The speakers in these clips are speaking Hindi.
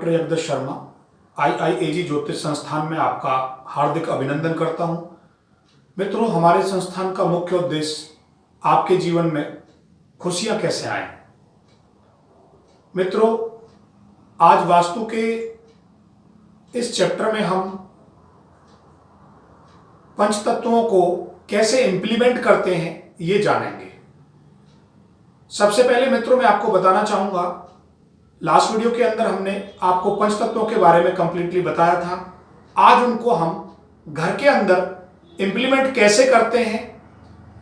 डॉक्टर जगदीश शर्मा IIAG ज्योतिष संस्थान में आपका हार्दिक अभिनंदन करता हूं। मित्रों, हमारे संस्थान का मुख्य उद्देश्य आपके जीवन में खुशियां कैसे आए। मित्रों, आज वास्तु के इस चैप्टर में हम पंच तत्वों को कैसे इंप्लीमेंट करते हैं ये जानेंगे। सबसे पहले मित्रों, मैं आपको बताना चाहूंगा, लास्ट वीडियो के अंदर हमने आपको पंच तत्वों के बारे में कंप्लीटली बताया था। आज उनको हम घर के अंदर इंप्लीमेंट कैसे करते हैं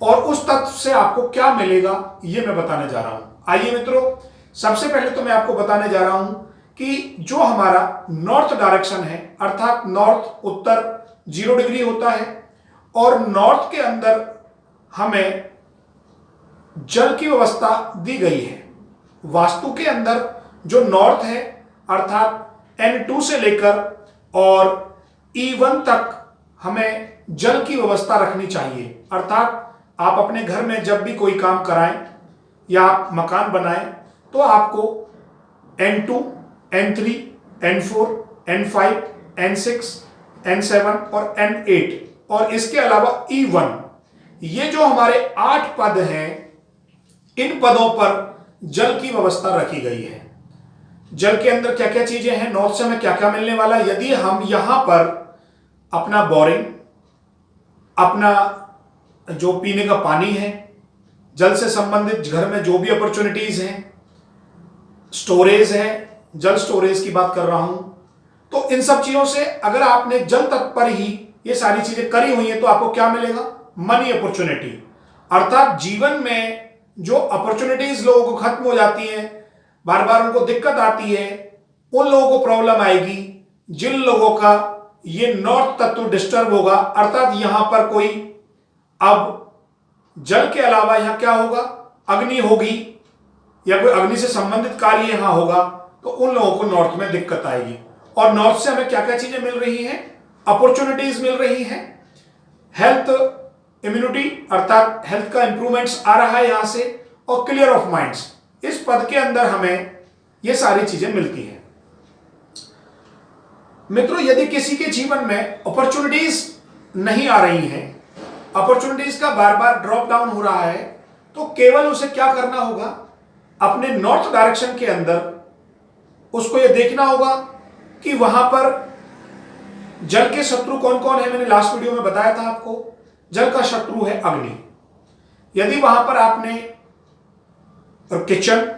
और उस तत्व से आपको क्या मिलेगा ये मैं बताने जा रहा हूं। आइए मित्रों, सबसे पहले तो मैं आपको बताने जा रहा हूं कि जो हमारा नॉर्थ डायरेक्शन है, अर्थात नॉर्थ उत्तर 0 डिग्री होता है और नॉर्थ के अंदर हमें जल की व्यवस्था दी गई है। वास्तु के अंदर जो नॉर्थ है अर्थात N2 से लेकर और E1 तक हमें जल की व्यवस्था रखनी चाहिए। अर्थात आप अपने घर में जब भी कोई काम कराएं या आप मकान बनाएं तो आपको N2, N3, N4, N5, N6, N7 और N8 और इसके अलावा E1, ये जो हमारे 8 पद हैं, इन पदों पर जल की व्यवस्था रखी गई है। जल के अंदर क्या क्या चीजें हैं, नॉर्थ से हमें क्या क्या मिलने वाला है। यदि हम यहां पर अपना बोरिंग, अपना जो पीने का पानी है, जल से संबंधित घर में जो भी अपॉर्चुनिटीज हैं, स्टोरेज है, जल स्टोरेज की बात कर रहा हूं, तो इन सब चीजों से अगर आपने जल तत्व पर ही ये सारी चीजें करी हुई हैं तो आपको क्या मिलेगा, मनी अपॉर्चुनिटी। अर्थात जीवन में जो अपॉर्चुनिटीज लोगों को खत्म हो जाती हैं, बार बार उनको दिक्कत आती है, उन लोगों को प्रॉब्लम आएगी जिन लोगों का ये नॉर्थ तत्व डिस्टर्ब होगा। अर्थात यहां पर कोई अब जल के अलावा यहां क्या होगा, अग्नि होगी या कोई अग्नि से संबंधित कार्य यहां होगा, तो उन लोगों को नॉर्थ में दिक्कत आएगी। और नॉर्थ से हमें क्या क्या चीजें मिल रही हैं, अपॉर्चुनिटीज मिल रही हैं, हेल्थ, इम्यूनिटी अर्थात हेल्थ का इंप्रूवमेंट्स आ रहा है यहां से, और क्लियर ऑफ माइंड्स, इस पद के अंदर हमें ये सारी चीजें मिलती हैं। मित्रों, यदि किसी के जीवन में अपॉर्चुनिटीज नहीं आ रही हैं, अपॉर्चुनिटीज का बार बार ड्रॉप डाउन हो रहा है, तो केवल उसे क्या करना होगा, अपने नॉर्थ डायरेक्शन के अंदर उसको ये देखना होगा कि वहां पर जल के शत्रु कौन कौन है। मैंने लास्ट वीडियो में बताया था आपको, जल का शत्रु है अग्नि। यदि वहां पर आपने किचन,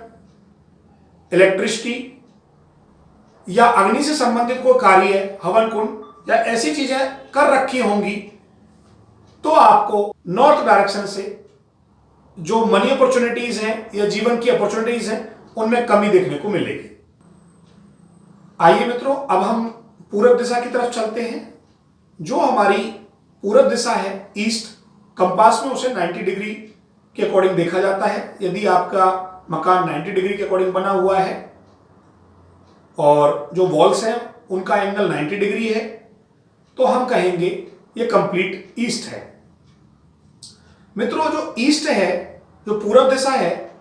इलेक्ट्रिसिटी या अग्नि से संबंधित कोई कार्य, हवन कुंड या ऐसी चीजें कर रखी होंगी, तो आपको नॉर्थ डायरेक्शन से जो मनी अपॉर्चुनिटीज हैं या जीवन की अपॉर्चुनिटीज हैं उनमें कमी देखने को मिलेगी। आइए मित्रों, अब हम पूरब दिशा की तरफ चलते हैं। जो हमारी पूरब दिशा है, ईस्ट, कंपास में उसे 90 डिग्री के अकॉर्डिंग देखा जाता है। यदि आपका मकान 90 डिग्री के अकॉर्डिंग बना हुआ है और जो वॉल्स हैं उनका एंगल 90 डिग्री है, तो हम कहेंगे ये कंप्लीट ईस्ट है। मित्रों, जो ईस्ट है, जो पूरब दिशा है,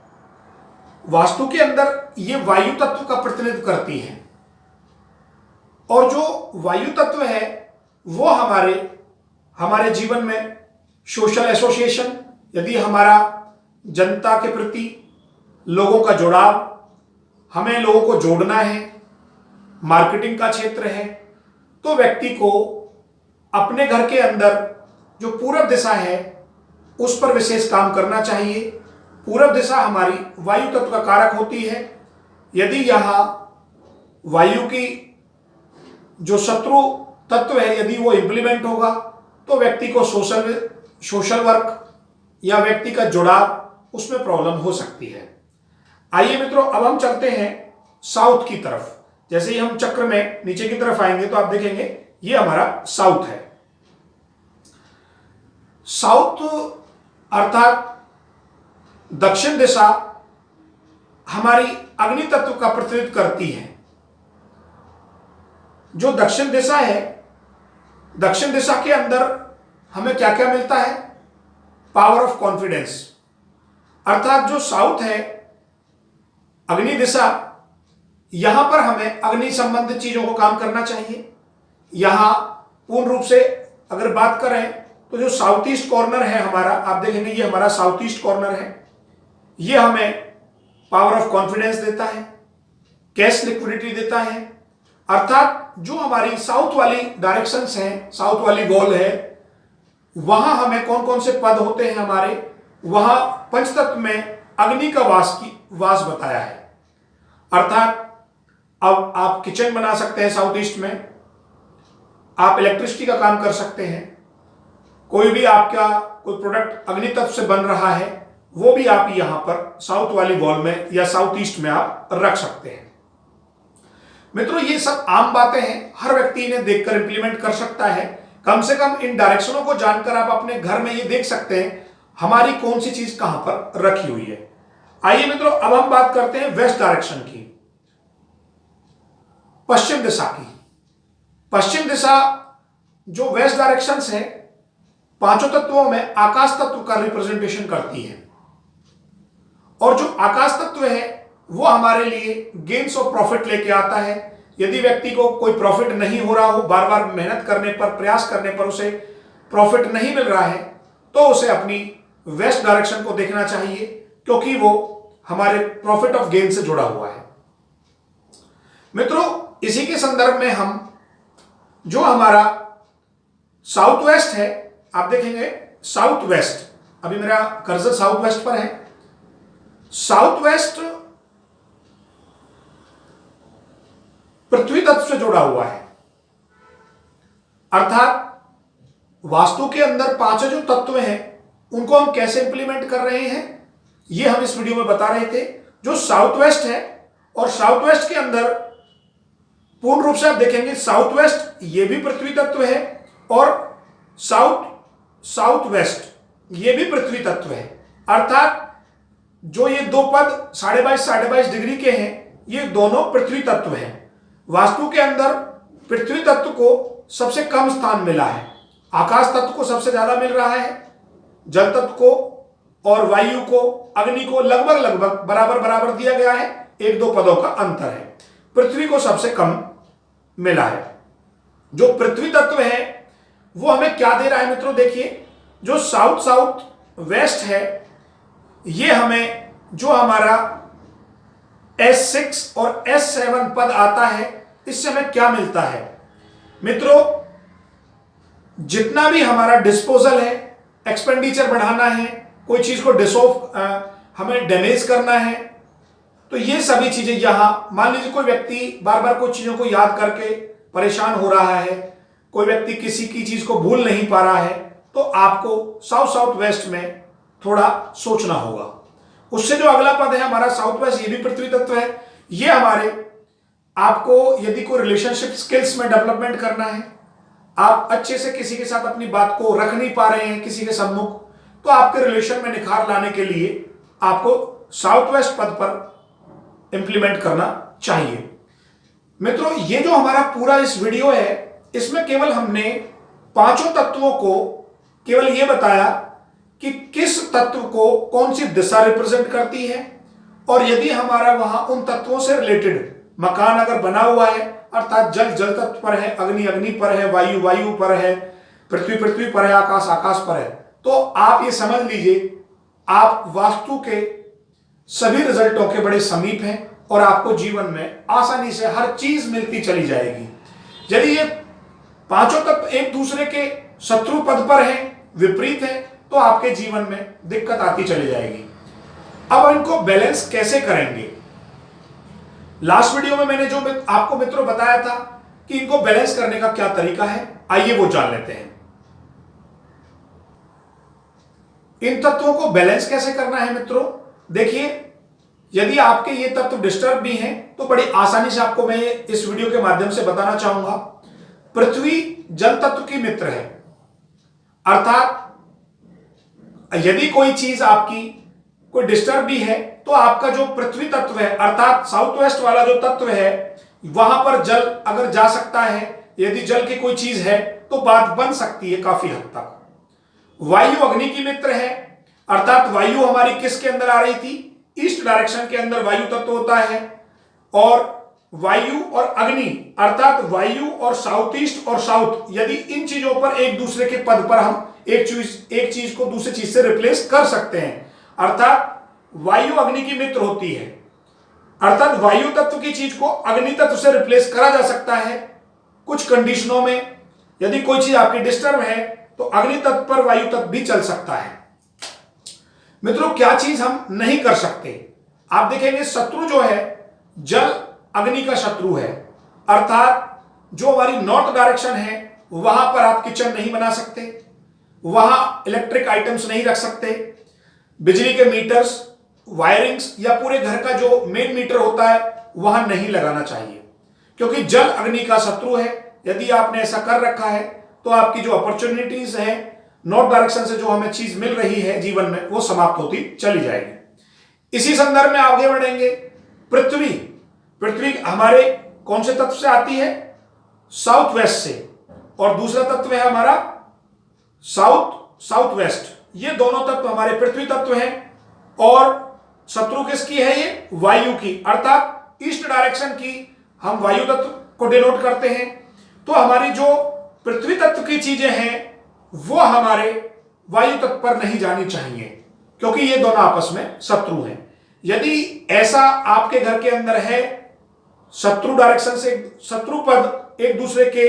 वास्तु के अंदर ये वायु तत्व का प्रतिनिधित्व करती है। और जो वायु तत्व है वो हमारे जीवन में सोशल एसोसिएशन, यदि हमारा जनता के प्रति लोगों का जुड़ाव, हमें लोगों को जोड़ना है, मार्केटिंग का क्षेत्र है, तो व्यक्ति को अपने घर के अंदर जो पूरब दिशा है उस पर विशेष काम करना चाहिए। पूरब दिशा हमारी वायु तत्व का कारक होती है। यदि यहां वायु की जो शत्रु तत्व है, यदि वो इंप्लीमेंट होगा, तो व्यक्ति को सोशल वर्क या व्यक्ति का जुड़ाव, उसमें प्रॉब्लम हो सकती है। आइए मित्रों, अब हम चलते हैं साउथ की तरफ। जैसे ही हम चक्र में नीचे की तरफ आएंगे तो आप देखेंगे ये हमारा साउथ है। साउथ अर्थात दक्षिण दिशा हमारी अग्नि तत्व का प्रतिनिधित्व करती है। जो दक्षिण दिशा है, दक्षिण दिशा के अंदर हमें क्या क्या मिलता है, पावर ऑफ कॉन्फिडेंस। अर्थात जो साउथ है, अग्नि दिशा, यहां पर हमें अग्नि संबंधित चीजों को काम करना चाहिए। यहां पूर्ण रूप से अगर बात करें तो जो साउथ ईस्ट कॉर्नर है हमारा, आप देखेंगे ये हमारा साउथ ईस्ट कॉर्नर है। ये हमें पावर ऑफ कॉन्फिडेंस देता है, कैश लिक्विडिटी देता है। अर्थात जो हमारी साउथ वाली डायरेक्शंस हैं, साउथ वाली वॉल है, वहां हमें कौन कौन से पद होते हैं हमारे, वहां पंचतत्व में अग्नि का वास बताया है। अर्थात अब आप किचन बना सकते हैं साउथ ईस्ट में, आप इलेक्ट्रिसिटी का काम कर सकते हैं, कोई भी आपका कोई प्रोडक्ट अग्नि तत्व से बन रहा है वो भी आप यहां पर साउथ वाली वॉल में या साउथ ईस्ट में आप रख सकते हैं। मित्रों ये सब आम बातें हैं, हर व्यक्ति इन्हें देखकर इंप्लीमेंट कर सकता है। कम से कम इन डायरेक्शनों को जानकर आप अपने घर में ये देख सकते हैं हमारी कौन सी चीज कहां पर रखी हुई है। आइए मित्रों अब हम बात करते हैं वेस्ट डायरेक्शन की, पश्चिम दिशा की। पश्चिम दिशा जो वेस्ट डायरेक्शंस है, पांचों तत्वों में आकाश तत्व का रिप्रेजेंटेशन करती है। और जो आकाश तत्व है वो हमारे लिए गेन्स ऑफ प्रॉफिट लेके आता है। यदि व्यक्ति को कोई प्रॉफिट नहीं हो रहा हो, बार बार मेहनत करने पर, प्रयास करने पर उसे प्रॉफिट नहीं मिल रहा है, तो उसे अपनी वेस्ट डायरेक्शन को देखना चाहिए, क्योंकि वो हमारे प्रॉफिट ऑफ गेन से जुड़ा हुआ है। मित्रों इसी के संदर्भ में हम जो हमारा साउथ वेस्ट है, आप देखेंगे साउथ वेस्ट, अभी मेरा कर्सर साउथ वेस्ट पर है। साउथ वेस्ट पृथ्वी तत्व से जुड़ा हुआ है। अर्थात वास्तु के अंदर पांचों जो तत्व हैं उनको हम कैसे इंप्लीमेंट कर रहे हैं ये हम इस वीडियो में बता रहे थे। जो साउथ वेस्ट है, और साउथ वेस्ट के अंदर पूर्ण रूप से आप देखेंगे साउथ वेस्ट ये भी पृथ्वी तत्व है, और साउथ वेस्ट ये भी पृथ्वी तत्व है। अर्थात जो ये दो पद 22.5 डिग्री के हैं, ये दोनों पृथ्वी तत्व हैं। वास्तु के अंदर पृथ्वी तत्व को सबसे कम स्थान मिला है, आकाश तत्व को सबसे ज्यादा मिल रहा है, जल तत्व को और वायु को, अग्नि को लगभग बराबर बराबर दिया गया है, 1-2 पदों का अंतर है। पृथ्वी को सबसे कम मिला है। जो पृथ्वी तत्व है वो हमें क्या दे रहा है मित्रों, देखिए जो साउथ वेस्ट है ये हमें जो हमारा S6 और S7 पद आता है, इससे हमें क्या मिलता है मित्रों, जितना भी हमारा डिस्पोजल है, एक्सपेंडिचर बढ़ाना है, कोई चीज को हमें डैमेज करना है, तो ये सभी चीजें यहां, मान लीजिए कोई व्यक्ति बार बार कुछ चीजों को याद करके परेशान हो रहा है, कोई व्यक्ति किसी की चीज को भूल नहीं पा रहा है, तो आपको साउथ वेस्ट में थोड़ा सोचना होगा। उससे जो अगला पद है हमारा साउथ वेस्ट, ये भी पृथ्वी तत्व है। ये हमारे, आपको यदि कोई रिलेशनशिप स्किल्स में डेवलपमेंट करना है, आप अच्छे से किसी के साथ अपनी बात को रख नहीं पा रहे हैं किसी के सम्मुख, तो आपके रिलेशन में निखार लाने के लिए आपको साउथ वेस्ट पद पर इंप्लीमेंट करना चाहिए। मित्रों ये जो हमारा पूरा इस वीडियो है, इसमें केवल हमने पांचों तत्वों को केवल ये बताया कि किस तत्व को कौन सी दिशा रिप्रेजेंट करती है, और यदि हमारा वहां उन तत्वों से रिलेटेड मकान अगर बना हुआ है, अर्थात जल तत्व पर है, अग्नि पर है, वायु पर है, पृथ्वी पर है, आकाश पर है, तो आप ये समझ लीजिए आप वास्तु के सभी रिजल्टों के बड़े समीप हैं, और आपको जीवन में आसानी से हर चीज मिलती चली जाएगी। यदि ये पांचों तत्व एक दूसरे के शत्रु पद पर हैं, विपरीत है, तो आपके जीवन में दिक्कत आती चली जाएगी। अब इनको बैलेंस कैसे करेंगे, लास्ट वीडियो में मैंने जो आपको मित्रों बताया था कि इनको बैलेंस करने का क्या तरीका है, आइए वो जान लेते हैं। इन तत्वों को बैलेंस कैसे करना है मित्रों, देखिए यदि आपके ये तत्व डिस्टर्ब भी हैं तो बड़ी आसानी से आपको मैं इस वीडियो के माध्यम से बताना चाहूंगा। पृथ्वी जल तत्व की मित्र है, अर्थात यदि कोई चीज आपकी कोई डिस्टर्ब भी है तो आपका जो पृथ्वी तत्व है, अर्थात साउथ वेस्ट वाला जो तत्व है, वहां पर जल अगर जा सकता है, यदि जल की कोई चीज है तो बात बन सकती है काफी हद तक। वायु अग्नि की मित्र है, अर्थात वायु हमारी किसके अंदर आ रही थी, ईस्ट डायरेक्शन के अंदर वायु तत्व होता है, और वायु और अग्नि अर्थात वायु और साउथ ईस्ट और साउथ, यदि इन चीजों पर एक दूसरे के पद पर हम एक चीज को दूसरी चीज से रिप्लेस कर सकते हैं, अर्थात वायु अग्नि की मित्र होती है, अर्थात वायु तत्व की चीज को अग्नि तत्व से रिप्लेस करा जा सकता है। कुछ कंडीशनों में यदि कोई चीज आपकी डिस्टर्ब है तो अग्नि तत्व पर वायु तत्व भी चल सकता है। मित्रों, क्या चीज हम नहीं कर सकते? आप देखेंगे शत्रु जो है जल अग्नि का शत्रु है, अर्थात जो हमारी नॉर्थ डायरेक्शन है वहां पर आप किचन नहीं बना सकते, वहां इलेक्ट्रिक आइटम्स नहीं रख सकते, बिजली के मीटर्स, वायरिंग्स या पूरे घर का जो मेन मीटर होता है वहां नहीं लगाना चाहिए, क्योंकि जल अग्नि का शत्रु है। यदि आपने ऐसा कर रखा है तो आपकी जो अपॉर्चुनिटीज है नॉर्थ डायरेक्शन से जो हमें चीज मिल रही है जीवन में वो समाप्त होती चली जाएगी। इसी संदर्भ में आगे बढ़ेंगे। पृथ्वी, पृथ्वी हमारे कौन से तत्व से आती है? साउथ वेस्ट से, और दूसरा तत्व है हमारा साउथ वेस्ट। ये दोनों तत्व हमारे पृथ्वी तत्व हैं और शत्रु किसकी है? ये वायु की, अर्थात ईस्ट डायरेक्शन की हम वायु तत्व को डिनोट करते हैं। तो हमारी जो पृथ्वी तत्व की चीजें हैं वो हमारे वायु तत्व पर नहीं जानी चाहिए, क्योंकि ये दोनों आपस में शत्रु हैं। यदि ऐसा आपके घर के अंदर है, शत्रु डायरेक्शन से शत्रु पद एक दूसरे के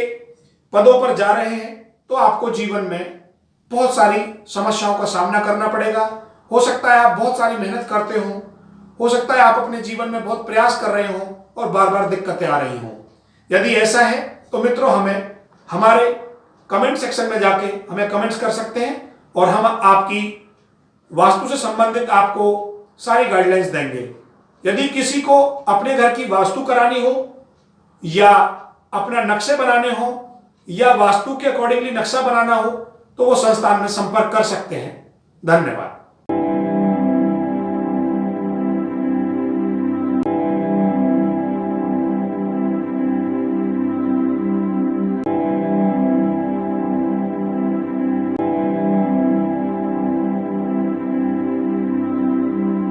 पदों पर जा रहे हैं, तो आपको जीवन में बहुत सारी समस्याओं का सामना करना पड़ेगा। हो सकता है आप बहुत सारी मेहनत करते हो सकता है आप अपने जीवन में बहुत प्रयास कर रहे हो और बार बार दिक्कतें आ रही हो। यदि ऐसा है तो मित्रों हमें हमारे कमेंट सेक्शन में जाके हमें कमेंट्स कर सकते हैं और हम आपकी वास्तु से संबंधित आपको सारी गाइडलाइंस देंगे। यदि किसी को अपने घर की वास्तु करानी हो या अपना नक्शे बनाने हो या वास्तु के अकॉर्डिंगली नक्शा बनाना हो तो वो संस्थान में संपर्क कर सकते हैं। धन्यवाद।